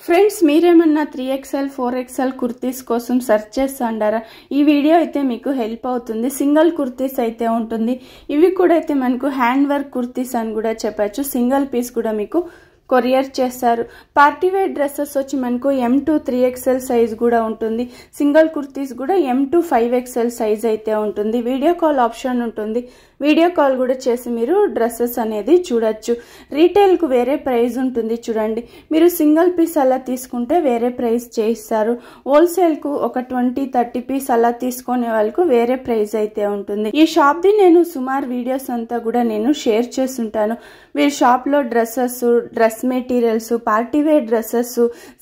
Friends మీరేమన్నా 3XL 4XL kurtis కోసం search చేస్తాండారా ఈ వీడియో అయితే మీకు హెల్ప్ అవుతుంది సింగిల్ కుర్తీస్ అయితే ఉంటుంది ఇవి కూడా అయితే మనకు హ్యాండ్ వర్క్ కుర్తీస్ అని కూడా చెప్పొచ్చు సింగిల్ పీస్ కూడా మీకు కొరియర్ చేస్తారు పార్టీ వేర్ డ్రెస్సెస్ వచ్చి మనకు M to 3XL సైజ్ కూడా ఉంటుంది సింగిల్ కుర్తీస్ కూడా M to 5XL సైజ్ అయితే ఉంటుంది వీడియో కాల్ ఆప్షన్ ఉంటుంది వీడియో కాల్ కూడా చేసి మీరు డ్రెస్సెస్ అనేది చూడొచ్చు రీటైల్ కు వేరే ప్రైస్ ఉంటుంది చూడండి మీరు సింగిల్ పీస్ అలా తీసుకుంటే వేరే ప్రైస్ చేయిస్తారు హోల్సేల్ కు ఒక 20-30 పీస్ అలా తీసుకునే వాళ్ళకు వేరే ప్రైస్ అయితే ఉంటుంది ఈ షాప్ ది నేను సుమారు వీడియోస్ అంతా కూడా నేను షేర్ చేస్తుంటాను వీళ్ళ షాప్ లో dresses dress materials party wear dresses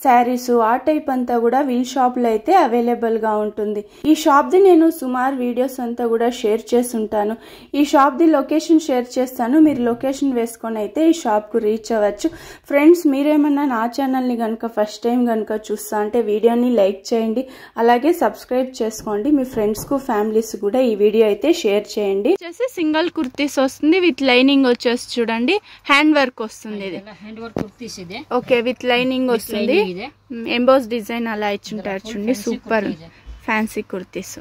saris ఆ టైప్ అంతా కూడా వీళ్ళ షాప్ లో అయితే అవైలబుల్ గా ఉంటుంది ఈ షాప్ ది నేను సుమారు వీడియోస్ అంతా కూడా షేర్ చేస్తుంటాను ఈ షాప్ ది లొకేషన్ షేర్ చేస్తాను మీరు లొకేషన్ వేసుకొని అయితే ఈ షాప్ కు రీచ్ అవ్వచ్చు ఫ్రెండ్స్ మీరేమన్నా నా ఛానల్ ని గనుక ఫస్ట్ టైం గనుక చూస్తా అంటే వీడియోని లైక్ చేయండి అలాగే సబ్స్క్రైబ్ చేసుకోండి మీ ఫ్రెండ్స్ కు ఫ్యామిలీస్ కూడా ఈ వీడియో అయితే షేర్ చేయండి వచ్చేసి సింగిల్ కుర్తీస్ వస్తుంది విత్ లైనింగ్ వచ్చేసి చూడండి హ్యాండ్ వర్క్ వస్తుంది ఇది హ్యాండ్ వర్క్ కుర్తీస్ ఇది ఓకే విత్ లైనింగ్ వస్తుంది ఎంబోస్ డిజైన్ అలా ఇచ్చుంటారు చూడండి సూపర్ ఫ్యాన్సీ కుర్తీస్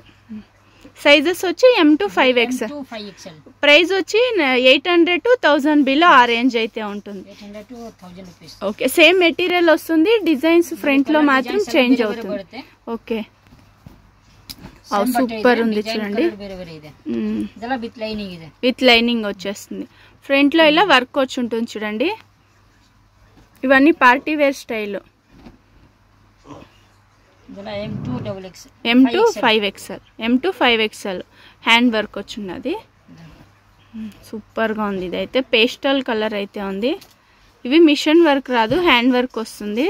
సైజెస్ వచ్చి M to 5XL ప్రైస్ వచ్చి 800 to 1000 బిలో ఆ రేంజ్ అయితే ఉంటుంది ఓకే సేమ్ మెటీరియల్ వస్తుంది డిజైన్స్ ఫ్రంట్ లో మాత్రం చేంజ్ అవుతుంది ఓకే సూపర్ ఉంది చూడండి విత్ లైనింగ్ వచ్చేస్తుంది ఫ్రంట్ లో ఇలా వర్క్ వచ్చి ఉంటుంది చూడండి ఇవన్నీ party wear style M to 5XL hand work వచ్చినది సూపర్ గా ఉంది ఇదైతే పేస్టల్ కలర్ అయితే ఉంది ఇవి మిషన్ వర్క్ రాదు హ్యాండ్ వర్క్ వస్తుంది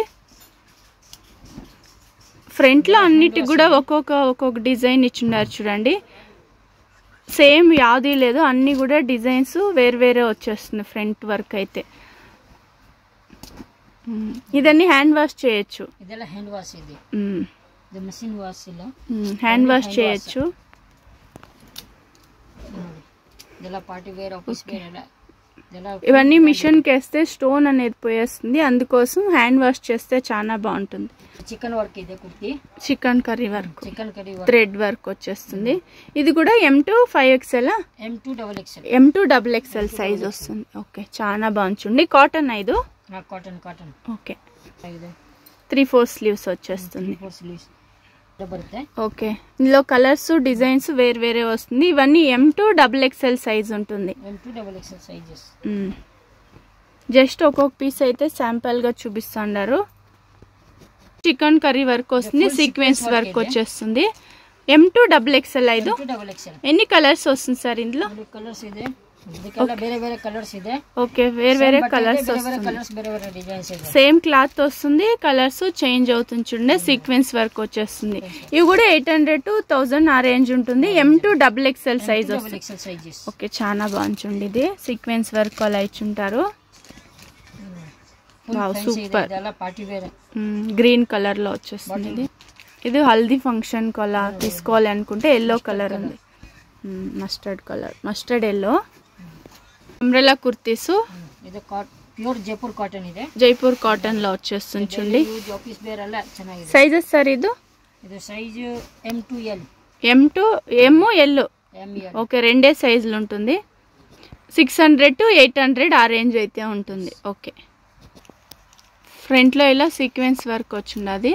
ఫ్రంట్ లో అన్నిటి కూడా ఒక్కొక్క డిజైన్ ఇచ్చున్నారు చూడండి సేమ్ యాది లేదు అన్ని కూడా డిజైన్స్ వేరే వచ్చేస్తుంది ఫ్రంట్ వర్క్ అయితే ఇదన్నీ హ్యాండ్ వాష్ చేయొచ్చు హ్యాండ్ వాష్ చేయొచ్చు ఇవన్నీ మిషన్ కేస్తే స్టోన్ అనేది పోయేస్తుంది అందుకోసం హ్యాండ్ వాష్ చేస్తే చాలా బాగుంటుంది chicken curry work thread work వచ్చేస్తుంది ఇది కూడా M to 5XL M to XXL size వస్తుంది ఓకే చాలా బాగుంటుంది కాటన్ ఐదు ఓకే 3/4 స్లీవ్స్ వచ్చేస్తుంది ఓకే ఇందులో కలర్స్ డిజైన్స్ వేరే వస్తుంది ఇవన్నీ M to XXL సైజ్ ఉంటుంది జస్ట్ ఒక్కొక్క పీస్ అయితే శాంపుల్ గా చూపిస్తున్నారు చికెన్ కర్రీ వర్క్ వస్తుంది సీక్వెన్స్ వర్క్ వచ్చేస్తుంది M to XXL ఐదు ఎన్ని కలర్స్ వస్తుంది సార్ ఇందులో ఓకే వేరే కలర్స్ వస్తుంది సేమ్ క్లాత్ వస్తుంది కలర్స్ చేంజ్ అవుతుంది చూడండి సీక్వెన్స్ వర్క్ వచ్చేస్తుంది ఇవి కూడా 800 to 1000 ఆ రేంజ్ ఉంటుంది M to XXL సైజ్ వస్తుంది ఓకే చాలా బాగుంటుంది ఇది సీక్వెన్స్ వర్క్ అలా ఇచ్చుంటారు సూపర్ గ్రీన్ కలర్ లో వచ్చేస్తుంది ఇది హల్దీ ఫంక్షన్ కు అలా తీసుకోవాలి అనుకుంటే ఎల్లో కలర్ ఉంది mustard yellow umbrella kurtis Jaipur cotton లో వచ్చేస్తుంది చూడండి సైజెస్ సార్ ఇది M to L ఓకే రెండే సైజులు ఉంటుంది 600 to 800 ఆ రేంజ్ అయితే ఉంటుంది ఓకే ఫ్రంట్ లో ఇలా సీక్వెన్స్ వర్క్ వచ్చింది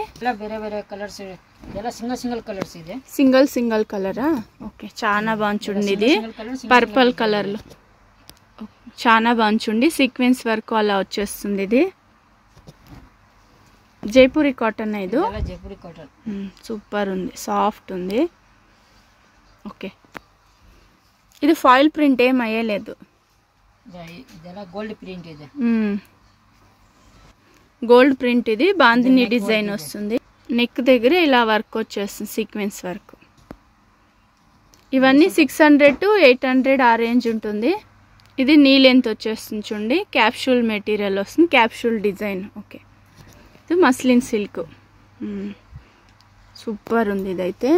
సింగిల్ కలరా ఓకే చాలా బాగుంది ఇది పర్పుల్ కలర్ లో చాలా బాగుంది సీక్వెన్స్ వర్క్ అలా వచ్చేస్తుంది ఇది జైపూరి కాటన్ ఇది సూపర్ ఉంది సాఫ్ట్ ఉంది ఓకే ఇది ఫాయిల్ ప్రింట్ ఏం అయ్యలేదు గోల్డ్ ప్రింట్ ఇది బాందిని డిజైన్ వస్తుంది నెక్ దగ్గర ఇలా వర్క్ వచ్చేస్తుంది సీక్వెన్స్ వర్క్ ఇవన్నీ 600 to 800 ఆ రేంజ్ ఉంటుంది ఇది నీ లెంత్ వచ్చేస్తుంది చూడండి క్యాప్సూల్ మెటీరియల్ వస్తుంది క్యాప్సూల్ డిజైన్ ఓకే ఇది మస్లిన్ సిల్క్ సూపర్ ఉంది ఇదైతే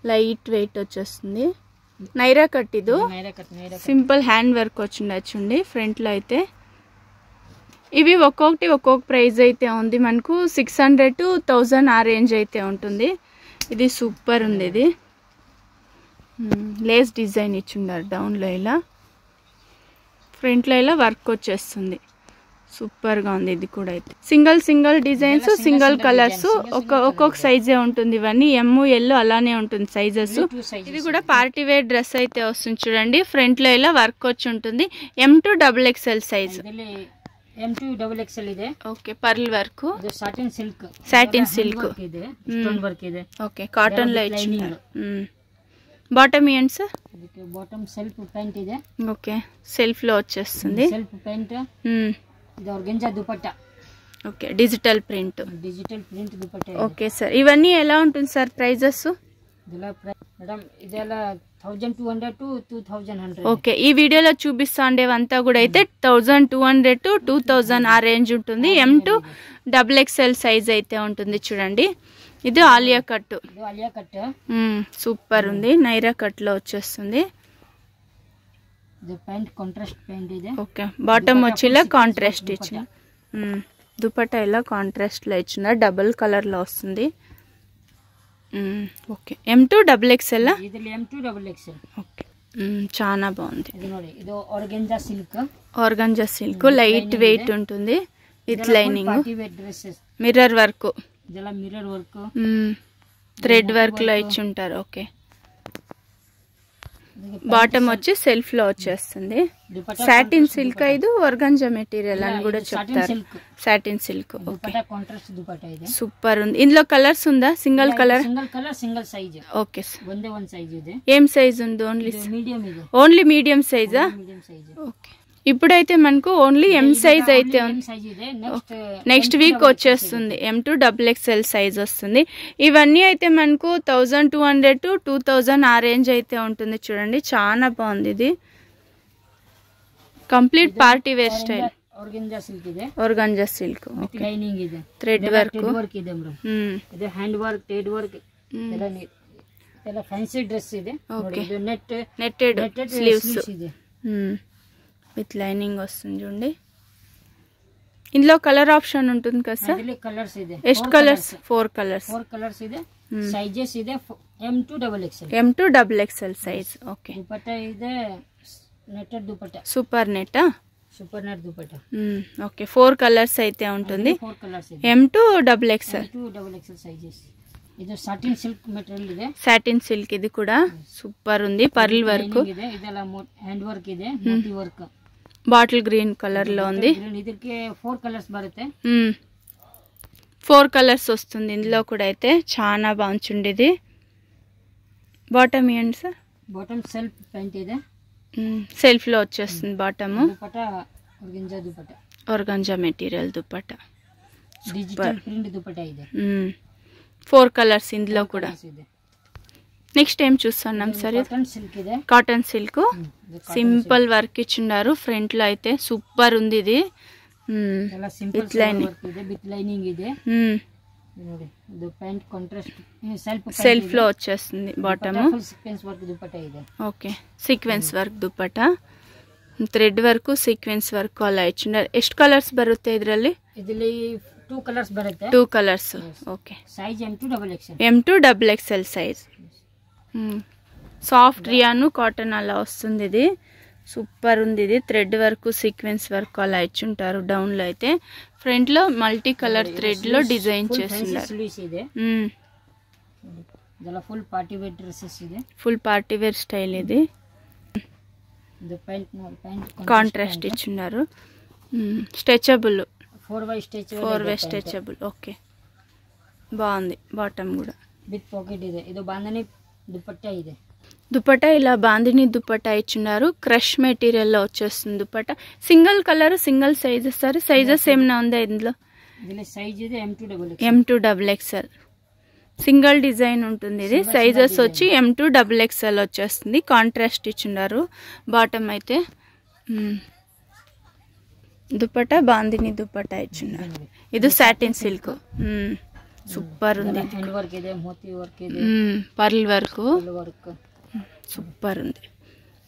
లైట్ వెయిట్ వచ్చేస్తుంది నైరా కట్ ఇది సింపుల్ హ్యాండ్ వర్క్ వచ్చింది చూడండి ఫ్రంట్ లో అయితే ఇవి ఒక్కొక్కటి ఒక్కొక్క ప్రైస్ అయితే ఉంది మనకు 600 to 1000 ఆ రేంజ్ అయితే ఉంటుంది ఇది సూపర్ ఉంది ఇది లేస్ డిజైన్ ఇచ్చిండారు డౌన్లో ఇలా ఫ్రంట్లో ఇలా వర్క్ వచ్చేస్తుంది సూపర్గా ఉంది ఇది కూడా అయితే సింగిల్ డిజైన్స్ సింగిల్ కలర్స్ ఒక్కొక్క సైజే ఉంటుంది ఇవన్నీ ML అలానే ఉంటుంది సైజెస్ ఇది కూడా పార్టీ వేర్ డ్రెస్ అయితే వస్తుంది చూడండి ఫ్రంట్లో ఇలా వర్క్ వచ్చి ఉంటుంది M to XXL size M to XXL ಇದೆ ఓకే పర్ల్ వర్క్ ಇದು సాటిన్ సిల్క్ ಇದೆ ಸ್ಟೋನ್ ವರ್ಕ್ ಇದೆ ఓకే కాటన్ లో ఇచ్చింది బాటమ్ ఏంటి సార్ ಇದಕ್ಕೆ బాటమ్ సెల్ఫ్ ప్యాంట్ ಇದೆ ఓకే సెల్ఫ్ లో వచ్చేస్తుంది సెల్ఫ్ ప్యాంట్ ఇది organza dupatta okay digital print dupatta okay sir ఇవన్నీ ఎలా ఉంటుంది సార్ ప్రైజెస్ మేడం ಇದೆಲ್ಲ 1200 to 2100 ఓకే ఈ వీడియోలో చూపిస్తా ఉండేవంతా కూడా అయితే 1200 to 2000 ఆ రేంజ్ ఉంటుంది M to XXL సైజ్ అయితే ఉంటుంది చూడండి ఇది ఆలియా కట్ సూపర్ ఉంది నైరా కట్ లో వచ్చేస్తుంది ప్యాంట్ కాంట్రాస్ట్ ప్యాంట్ ಇದೆ ఓకే బాటమ్ వచ్చి ఇలా కాంట్రాస్ట్ ఇచ్చిన దుపట్టా ఇలా కాంట్రాస్ట్ లో ఇచ్చిన డబుల్ కలర్ లో వస్తుంది ఓకే M to XXL ಇದರಲ್ಲಿ M to XXL ఓకే చాలా బాగుంది ఇది ನೋಡಿ ಇದು ఆర్గాంజా సిల్క్ లైట్ వెయిట్ ఉంటుంది with lining party wear dresses mirror work ಇದೆಲ್ಲ ಮಿರರ್ ವರ್ಕ್ థ్రెడ్ వర్క్ లో ఇచ్చి ఉంటారు ఓకే బాటమ్ వచ్చి సెల్ఫ్ లో వచ్చేస్తుంది సాటిన్ సిల్క్ ఇది ఆర్గాంజా మెటీరియల్ అని కూడా చెప్తారు satin silk okay contrast dupatta ಇದೆ సూపర్ ఉంది ఇందులో కలర్స్ ఉందా single colour single size okay ಒಂದೇ ಒಂದು ಸೈಜ್ ಇದೆ ఏం సైజ్ ఉంది ఓన్లీ మీడియం ಇದೆ ఓన్లీ మీడియం సైజా మీడియం సైజ్ ఓకే ఇప్పుడైతే మనకు ఓన్లీ M సైజ్ అయితే ఉంది నెక్స్ట్ వీక్ వచ్చేస్తుంది M to XXL సైజ్ వస్తుంది ఇవన్నీ అయితే మనకు 1200 to 2000 ఆ రేంజ్ అయితే ఉంటుంది చూడండి చాలా బాగుంది ఇది complete party wear style organza silk okay lining ಇದೆ థ్రెడ్ వర్క్ ಇದೆ ಬ್ರೋ ಇದು హ్యాండ్ వర్క్ టేడ్ వర్క్ ಎಲ್ಲ ಫ್ಯಾನ್ಸಿ ಡ್ರೆಸ್ ಇದೆ ఓకే ಇದು నెట్టెడ్ స్లీవ్స్ ಇದೆ విత్ లైనింగ్ వస్తుంది చూడండి ఇందులో కలర్ ఆప్షన్ ఉంటుంది కదా సార్ ಇದರಲ್ಲಿ ಕಲರ್ಸ್ ಇದೆ ಎಷ್ಟು ಕಲರ್స్ 4 ಕಲರ್ಸ್ ಇದೆ ಸೈಜಸ್ ಇದೆ M to XXL M to XXL size okay dupatta ಇದೆ netted dupatta super net dupatta okay 4 colours అయితే ఉంటుంది 4 కలర్స్ ಇದೆ M to XXL సైజెస్ ఇది సాటిన్ సిల్క్ మెటీరియల్ ಇದೆ సాటిన్ సిల్క్ ఇది కూడా సూపర్ ఉంది పర్ల్ వర్క్ ಇದೆ ಇದೆಲ್ಲ హ్యాండ్ వర్క్ ಇದೆ Moti work bottle green colour లో ఉంది ಇದಕ್ಕೆ 4 కలర్స్ బರುತ್ತೆ 4 కలర్స్ వస్తుంది ఇందులో కూడా అయితే చాలా బాగుంది ఇది బాటమ్ ఏంటి సార్ బాటమ్ సెల్ఫ్ ప్యాంట్ ಇದೆ సెల్ఫ్ లో వచ్చేస్తుంది bottom dupatta dupatta organza material dupatta digital print dupatta ಇದೆ 4 కలర్స్ ఇందులో కూడా నెక్స్ట్ టైం చూస్తున్నాం sir cotton silk simple work ఇచ్చిన్నారు ఫ్రంట్ లో అయితే సూపర్ ఉంది ఇది విత్ లైనింగ్ ಇದೆ ನೋಡಿ ಇದು ಪ್ಯಾಂಟ್ ಕಾಂಟ್ರಾಸ್ಟ್ సెల్ఫ్ లో వచ్చేస్తుంది బాటమ్ సీక్వెన్స్ వర్క్ దుపట్టా ಇದೆ okay sequence work dupatta thread work sequence work ಅಲ್ಲ ಇಚ್ಚಿದ್ದಾರೆ ಎಷ್ಟು ಕಲರ್ಸ್ ಬರುತ್ತೆ ಇದರಲ್ಲಿ 2 ಕಲರ್ಸ್ ಬರುತ್ತೆ 2 colours okay size M to XXL size soft రియాను cotton అలా వస్తుంది ఇది సూపర్ ఉంది ఇది థ్రెడ్ వర్క్ సీక్వెన్స్ వర్క్ అలా ఇచ్చుంటారు డౌన్ లో అయితే ఫ్రంట్ లో మల్టీ కలర్ థ్రెడ్ లో డిజైన్ చేస్తున్నారు ಇದೆಲ್ಲ ಫುಲ್ ಪಾರ್ಟಿ ವೇರ್ ಡ್ರೆಸ್ಸಸ್ ಇದೆ ಫುಲ್ ಪಾರ್ಟಿ ವೇರ್ ಸ್ಟೈಲ್ ಇದೆ ಇದು ಪ್ಯಾಂಟ್ కాంట్రాస్ట్ ఇచ్చున్నారు స్ట్రెచబుల్ 4 వై స్ట్రెచబుల్ ఓకే బాగుంది బాటమ్ కూడా విత్ పాకెట్ ಇದೆ ಇದು ಬಾಂಧನಿ దుపట్టా ಇದೆ దుపట్టా ఇలా బాందిని దుపట్టా ఇచ్చున్నారు క్రష్ మెటీరియల్ లో వచ్చేస్తుంది dupatta single colour single sizes sir sizes ఏమైనా ఉందా ఇందులో సైజ్ ಇದೆ M to XXL single design ఉంటుంది ఇది సైజెస్ వచ్చి M to XXL వచ్చేస్తుంది కాంట్రాస్ట్ ఇచ్చున్నారు బాటమ్ అయితే దుపట్టా బాందిని దుపట్టా ఇచ్చున్నారు ఇది సాటిన్ సిల్క్ సూపర్ ఉంది హ్యాండ్ వర్క్ ಇದೆ మోతి వర్క్ ಇದೆ పర్ల్ వర్క్ సూపర్ ఉంది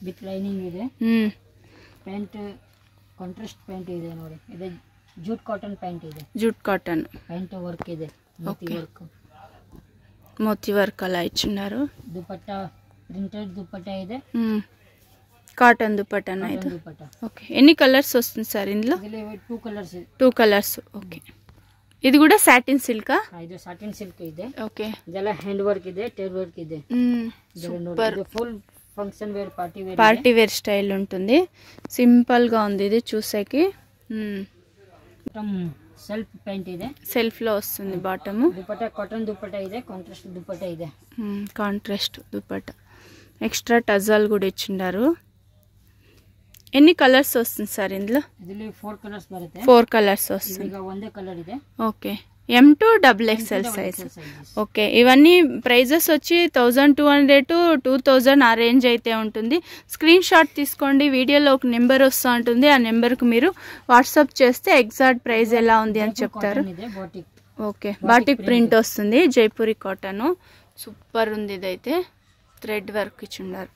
విత్ లైనింగ్ ಇದೆ ಪ್ಯಾಂಟ್ ಕಾಂಟ್ರಾಸ್ಟ್ ಪ್ಯಾಂಟ್ ಇದೆ ನೋಡಿ ಇದು ಜೂಟ್ ಕಾಟನ್ ಪ್ಯಾಂಟ್ ಇದೆ. జూట్ కాటన్ ಪ್ಯಾಂಟ್ ವರ್ಕ್ ಇದೆ, ಮೋತಿ ವರ್ಕ್. మోతీ వర్క్ అలా ఇచ్చిన్నారు. దుపట్టా ప్రింటెడ్ దుపట్టా ಇದೆ. కాటన్ దుపట్టా ఇది. దుపట్టా. ఓకే, ఎన్ని కలర్స్ వస్తుంది సార్ ఇందులో? ఇందులో 2 కలర్స్. 2 కలర్స్. ఓకే, ఇది కూడా సాటిన్ సిల్కా? ಇದು ಸಾಟಿನ್ ಸಿಲ್ಕ್ ಇದೆ. ఓకే, ಇದೆಲ್ಲ ಹ್ಯಾಂಡ್ ವರ್ಕ್ ಇದೆ, ಟೇಲ್ ವರ್ಕ್ ಇದೆ. Super. Full function wear, party wear style ఉంటుంది. సింపుల్ గా ఉంది ఇది చూసేకి. సెల్ఫ్ ప్యాంట్ ಇದೆ, సెల్ఫ్ లో వస్తుంది బాటమ్. దుపట్టా కాటన్ దుపట్టా ಇದೆ, కాంట్రాస్ట్ దుపట్టా ಇದೆ. కాంట్రాస్ట్ దుపట్టా, ఎక్స్ట్రా టజల్ కూడా ఇచ్చిండారు. ఎన్ని కలర్స్ వస్తుంది సార్ ఇందులో? ఇందులో 4 కలర్స్ బರುತ್ತೆ. 4 కలర్స్ వస్తుంది. ಈಗ ಒಂದೇ కలర్ ಇದೆ. Okay, M2 XXL size. Okay, ఇవన్నీ ప్రైజెస్ వచ్చి 1200 to 2000 ఆ రేంజ్ అయితే ఉంటుంది. స్క్రీన్ షాట్ తీసుకోండి. వీడియోలో ఒక నెంబర్ వస్తూ ఉంటుంది, ఆ నెంబర్కి మీరు వాట్సాప్ చేస్తే ఎగ్జాక్ట్ ప్రైస్ ఎలా ఉంది అని చెప్తారు. ఓకే, బాటిక్ ప్రింట్ వస్తుంది, జైపూరి కాటన్. సూపర్ ఉంది ఇదైతే. థ్రెడ్ వర్క్ ఇచ్చిండారు.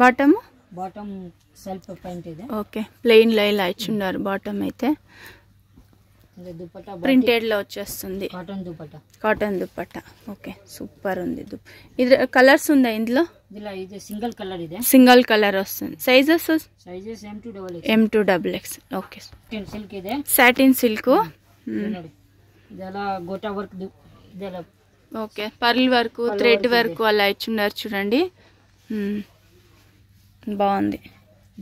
బాటమ్ సెల్ఫ్ ప్యాంట్ ಇದೆ. ఓకే, ప్లెయిన్ లో ఇలా ఇచ్చిండారు బాటమ్ అయితే. ప్రింటెడ్ లో వచ్చేస్తుంది, కాటన్ దుపట్టా. ఓకే, సూపర్ ఉంది. ఇది కలర్స్ ఉందా ఇందులో? సింగిల్ కలర్ ಇದೆ, సింగిల్ కలర్ వస్తుంది. Sizes M2 XXL. Okay, silk ಇದೆ, సాటిన్ సిల్క్. ಇದೆಲ್ಲ గోటా వర్క్ ಇದೆಲ್ಲ. Okay, pearl work, thread work అలా ఇచ్చున్నారు చూడండి. బాగుంది.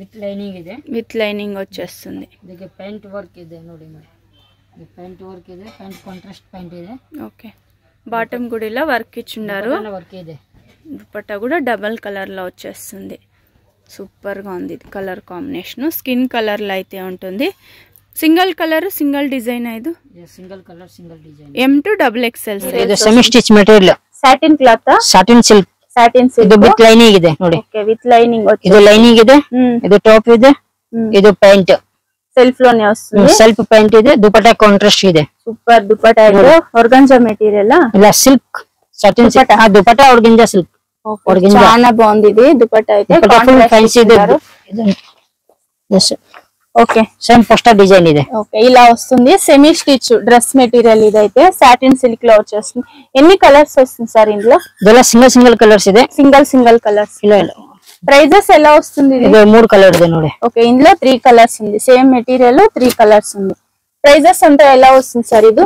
విత్ లైనింగ్ ಇದೆ, విత్ లైనింగ్ వచ్చేస్తుంది. ಇದಕ್ಕೆ ಪ್ಯಾಂಟ್ ವರ್ಕ್ ಇದೆ ನೋಡಿ ಮೇಡಂ. ఇది ప్యాంట్ వర్క్ ಇದೆ, ప్యాంట్ కాంట్రాస్ట్ ప్యాంట్ ಇದೆ. ఓకే, బాటమ్ కూడా ఇలా వర్క్ ఇచ్చిండారు. వర్క్ ಇದೆ. దుపట్టా కూడా డబల్ కలర్ లో వచ్చేస్తుంది. సూపర్ గా ఉంది. ఇది కలర్ కాంబినేషన్ స్కిన్ కలర్ లో అయితే ఉంటుంది. Single colour, single design. ఇది single colour, single design. M2 XXL. ಇದು semi stitch material, satin cloth, satin silk. Satin silk ಇದು ವಿತ್ ಲೈನಿಂಗ್ ಇದೆ ನೋಡಿ. Okay, with lining. ಇದು ಲೈನಿಂಗ್ ಇದೆ, ಇದು ಟಾಪ್ ಇದೆ, ಇದು ಪ್ಯಾಂಟ್ సెల్ఫ్ లోనే వస్తుంది. సెల్ఫ్ ప్యాంట్ ಇದೆ, దుపట్టా కాంట్రాస్ట్ ಇದೆ. సూపర్ దుపట్టా ಇದೆ. ఆర్గాంజా మెటీరియల్ ఇలా సిల్క్ సాటిన్ సిల్క్. ఆ దుపట్టా ఆర్గాంజా సిల్క్. చాలా బాగుంది ఇది దుపట్టా అయితే. ఫ్యాన్సీ ಇದೆ. ఓకే, సేమ్ పోస్టర్ డిజైన్ ಇದೆ. ఓకే, ఇలా వస్తుంది. సెమీ స్టిచ్ డ్రెస్ మెటీరియల్ ఇదైతే. సాటిన్ సిల్క్ లో వచ్చేస్తుంది. ఎన్ని కలర్స్ వస్తుంది సార్ ఇందులో? ఇలా సింగిల్ కలర్స్ ಇದೆ, సింగిల్ కలర్స్. ఇలా ప్రైజెస్ ఎలా వస్తుంది? ఇది 3 కలర్ ಇದೆ ನೋಡಿ. ఓకే, ఇందులో 3 కలర్స్ ఉంది. సేమ్ మెటీరియల్ 3 కలర్స్ ఉంది. ప్రైజెస్ అంటే ఎలా వస్తుంది సార్? ఇది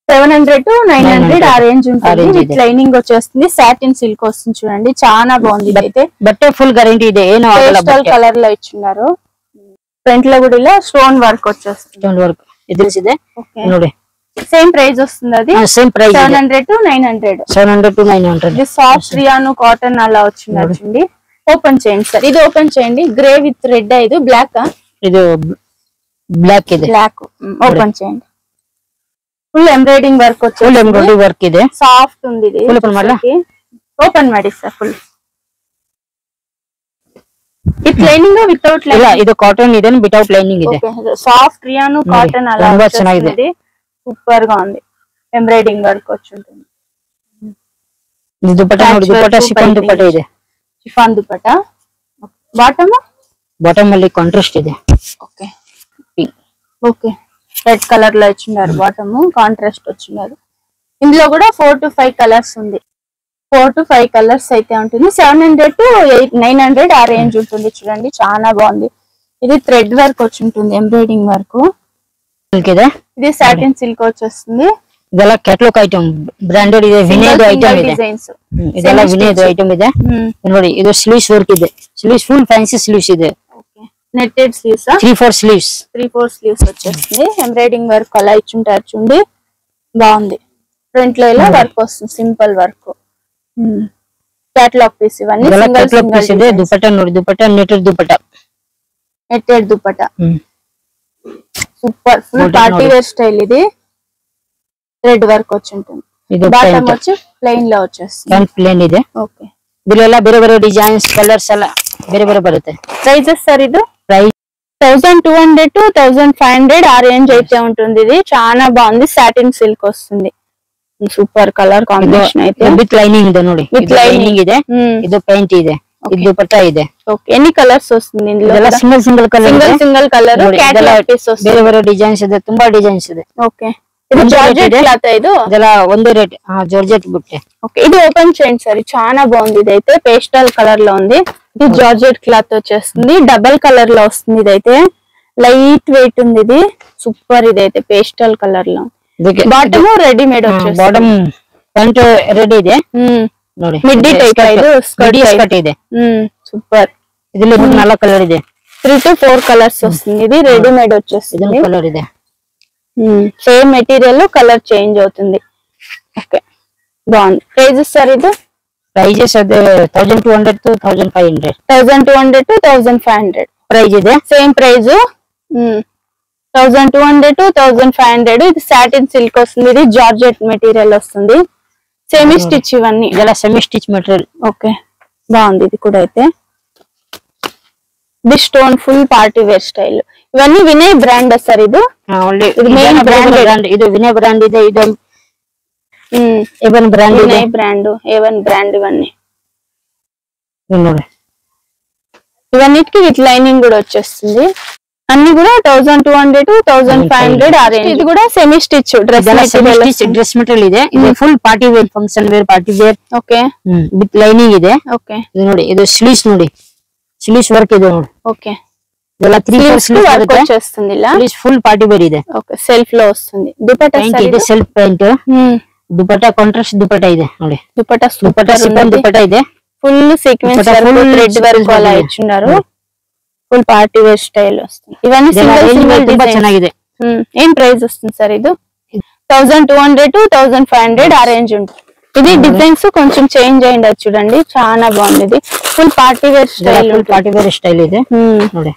700 to 900 ఆ రేంజ్ ఉంటుంది. విత్ లైనింగ్ వచ్చేస్తుంది. సాటిన్ సిల్క్ వస్తుంది చూడండి. చాలా బాగుంది ఇదైతే. బట్టే ఫుల్ గ్యారెంటీ ಇದೆ. ఏనో పేస్టల్ కలర్ లో ఇచ్చున్నారు. ఫ్రంట్ లో కూడా ఇలా స్టోన్ వర్క్ వచ్చేస్తుంది. స్టోన్ వర్క్ ఇది ಇದೆ ನೋಡಿ. సేమ్ ప్రైస్ వస్తుంది. అది సేమ్ ప్రైస్ 700 to 900. 700 to 900. ఇది సాఫ్ట్ రియాను కాటన్ అలా వచ్చింది. ఓపెన్ చేయండి సార్. ఇది ఓపెన్ చేయండి. Grey with red. ఇది బ్లాక్. ఇది బ్లాక్ ಇದೆ. బ్లాక్. ఓపెన్ చేయండి. ఫుల్ ఎంబ్రాయిడింగ్ వర్క్ వచ్చేసి. ఫుల్ ఎంబ్రాయిడింగ్ వర్క్ ಇದೆ. సాఫ్ట్ ఉంది ఇది. ఓపెన్ ಮಾಡಿ sir. Full with lining without lining. ಇಲ್ಲ, ಇದು ಕಾಟನ್ ಇದೆ, ವಿತೌಟ್ ಲೈನಿಂಗ್ ಇದೆ. సాఫ్ట్ రియాను కాటన్ అలా వచ్చింది. సూపర్ గా ఉంది. ఎంబ్రాయిడింగ్ వర్క్ వచ్చి ఉంటుంది. ఇది దుపట్టా ನೋಡಿ. దుపట్టా షిఫాన్ దుపట్టా ಇದೆ. షిఫాన్ దుపట్టా. బాటమ్ ಅಲ್ಲಿ కాంట్రాస్ట్ ಇದೆ. ఓకే, ఓకే, రెడ్ కలర్ లో ఇచ్చినారు. బాటమ్ కాంట్రాస్ట్ వచ్చినారు. ఇందులో కూడా 4 to 5 కలర్స్ ఉంది. 4 to 5 కలర్స్ అయితే ఉంటుంది. 700 to 900 ఆ రేంజ్ ఉంటుంది. చూడండి, చాలా బాగుంది. ఇది థ్రెడ్ వర్క్ వచ్చి ఉంటుంది, ఎంబ్రాయిడింగ్ వర్క్. ఇది సాటిన్ సిల్క్ వచ్చేస్తుంది. ಇದೆಲ್ಲ ಕ್ಯಾಟಲಾಗ್ ಐಟಮ್, ಬ್ರಾಂಡೆಡ್ ಇದೆ, ವಿನೇದು ಐಟಮ್ ಇದೆ. ಇದೆಲ್ಲ ವಿನೇದು ಐಟಮ್ ಇದೆ ನೋಡಿ. ಇದು ಸ್ಲೀವ್ಸ್ ವರ್ಕ್ ಇದೆ. ಸ್ಲೀವ್ಸ್ ಫುಲ್ ಫ್ಯಾನ್ಸಿ ಸ್ಲೀವ್ಸ್ ಇದೆ. Netted sleeves. 3-4 స్లీవ్స్. 3-4 స్లీవ్స్ వచ్చేస్తుంది. ఎంబ్రాయిడింగ్ వర్క్ అలా ఇచ్చుంటారు చూడండి. బాగుంది. ఫ్రంట్ లో ఇలా వర్క్ వస్తుంది, సింపుల్ వర్క్. క్యాటలాగ్ పీస్ ఇవన్నీ. క్యాటలాగ్ పీస్ ಇದೆ. దుపట్టా ನೋಡಿ. Dupatta netted dupatta. Netted dupatta. Super. Full party wear style ఇది. రెడ్ వర్క్ వచ్చి ఉంటుంది. బాటమ్ వచ్చి ప్లెయిన్ లో వచ్చేస్తుంది. ಪ್ಲೇನ್ ಇದೆ. ఓకే, ಇದೆಲ್ಲ ಬೇರೆ ಬೇರೆ ಡಿಸೈನ್ಸ್, ಕಲರ್ಸ್ ಎಲ್ಲ ಬೇರೆ ಬೇರೆ ಬರುತ್ತೆ. Prices sir? ఇది ప్రైస్ 1200 to 1500 ఆ రేంజ్ అయితే ఉంటుంది. ఇది చాలా బాగుంది. సాటిన్ సిల్క్ వస్తుంది. సూపర్ కలర్ కాంబినేషన్ అయితే. విత్ లైనింగ్ ಇದೆ ನೋಡಿ. విత్ లైనింగ్ ಇದೆ. ಇದು ಪ್ಯಾಂಟ್ ಇದೆ. ఇది దుపట్టా ಇದೆ. ఓకే ఎన్ని కలర్స్ వస్తుంది ఇందులో? ಇದೆಲ್ಲ single colour colour catalogue piece వస్తుంది. ಬೇರೆ ಬೇರೆ ಡಿಸೈನ್ಸ್ ಇದೆ, ತುಂಬಾ ಡಿಸೈನ್ಸ್ ಇದೆ. ఓకే ఇది జార్జెట్ క్లాత్ ఇది. ಇದೆಲ್ಲ ಒಂದೇ ರೇಟ್. జార్జెట్ బుట్టే. ఓకే ఇది ఓపెన్ చేయండి సార్. చాలా బాగుంది. ఇదైతే పేస్టల్ కలర్ లో ఉంది. ఇది జార్జెట్ క్లాత్ వచ్చేస్తుంది. డబల్ కలర్ లో వస్తుంది. ఇదైతే లైట్ వెయిట్ ఉంది. ఇది సూపర్. ఇదైతే పేస్టల్ కలర్ లో. బాటమ్ రెడీమేడ్ వచ్చేస్తుంది. బాటమ్ ప్యాంట్ రెడీ ಇದೆ ನೋಡಿ. మిడ్డీ టైప్ ఇది స్కర్ట్ ಇದೆ. సూపర్. ಇದರಲ್ಲಿ 4 కలర్ ಇದೆ. 3 to 4 కలర్స్ వస్తుంది. ఇది రెడీమేడ్ వచ్చేస్తుంది. ಇದೊಂದು కలర్ ಇದೆ. సేమ్ మెటీరియల్ కలర్ చేంజ్ అవుతుంది. ఓకే బాగుంది. ప్రైజెస్ సార్ ఇది? ప్రైజెస్ అదే 1200 to 1500. 1200 to 1500 ప్రైజ్ ಇದೆ. Same price. 1200 to 1500. ఇది సాటిన్ సిల్క్ వస్తుంది. ఇది జార్జెట్ మెటీరియల్ వస్తుంది. సెమీ స్టిచ్ ఇవన్నీ. ಇದೆಲ್ಲ సెమీ స్టిచ్ మెటీరియల్. ఓకే బాగుంది. ఇది కూడా అయితే ఇది stone full party wear style. ఇవన్నీ వినయ్ బ్రాండ్ సార్ ఇది? ఇది మెయిన్ బ్రాండ్. ఇది వినయ్ బ్రాండ్ ಇದೆ. ఇది A1 brand. Vinay brand, A1 brand ఇవన్నీ. ನೋಡಿ ఇవన్నిటికి విత్ లైనింగ్ కూడా వచ్చేస్తుంది. అన్ని కూడా 1200 to 1500 ఆ రేంజ్. ఇది కూడా సెమీ స్టిచ్ డ్రెస్ మెటీరియల్ ಇದೆ. ಇದು full party wear, function wear, party wear. Okay with lining ಇದೆ. ఓకే ಇದು ನೋಡಿ. ಇದು ಸ್ಲೀವ್ಸ್ ನೋಡಿ. ಸ್ಲೀವ್ಸ್ ವರ್ಕ್ ಇದೆ ನೋಡಿ. ఓకే ಇದೆಲ್ಲ 3 స్లీవ్స్ వర్క్ వచ్చేస్తుంది. ఇలా ಸ್ಲೀವ್ಸ್ ಫುಲ್ ಪಾರ್ಟಿ ವೇರ್ ಇದೆ. ఓకే సెల్ఫ్ లో వస్తుంది. దుపట్టా ಇದೆ, self pant. Dupatta contrast dupatta ಇದೆ ನೋಡಿ. దుపట్టా దుపట్టా సిఫాన్ దుపట్టా ಇದೆ. Full sequence work, thread work అలా ఇచ్చున్నారు. ఫుల్ పార్టీ వేర్ స్టైల్ వస్తుంది. ఇవన్నీ సింగిల్ ತುಂಬಾ ಚೆನ್ನಾಗಿದೆ. ఏం ప్రైస్ వస్తుంది సార్ ఇది? 1200 to 1500 ఆ రేంజ్ ఉంటుంది. ఇది డిజైన్స్ కొంచెం చేంజ్ అయ్యింది చూడండి. చాలా బాగుంది. ఇది full party wear style. Full party wear style ಇದೆ ನೋಡಿ.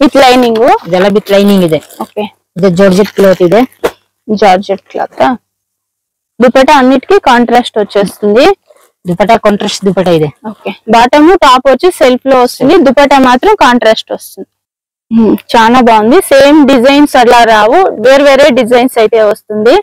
With lining. ಇದೆಲ್ಲ ವಿತ್ ಲೈನಿಂಗ್ ಇದೆ. ఓకే ಇದು ಜಾರ್ಜೆಟ್ క్లాత్ ಇದೆ. Georgette cloth. దుపట్టా అన్నిటికీ కాంట్రాస్ట్ వచ్చేస్తుంది. దుపట్టా కాంట్రాస్ట్ దుపట్టా ಇದೆ. ఓకే బాటమ్ టాప్ వచ్చి సెల్ఫ్ లో వస్తుంది. దుపట్టా మాత్రం కాంట్రాస్ట్ వస్తుంది. చాలా బాగుంది. సేమ్ డిజైన్స్ అలా రావు, వేరే వేరే డిజైన్స్ అయితే వస్తుంది.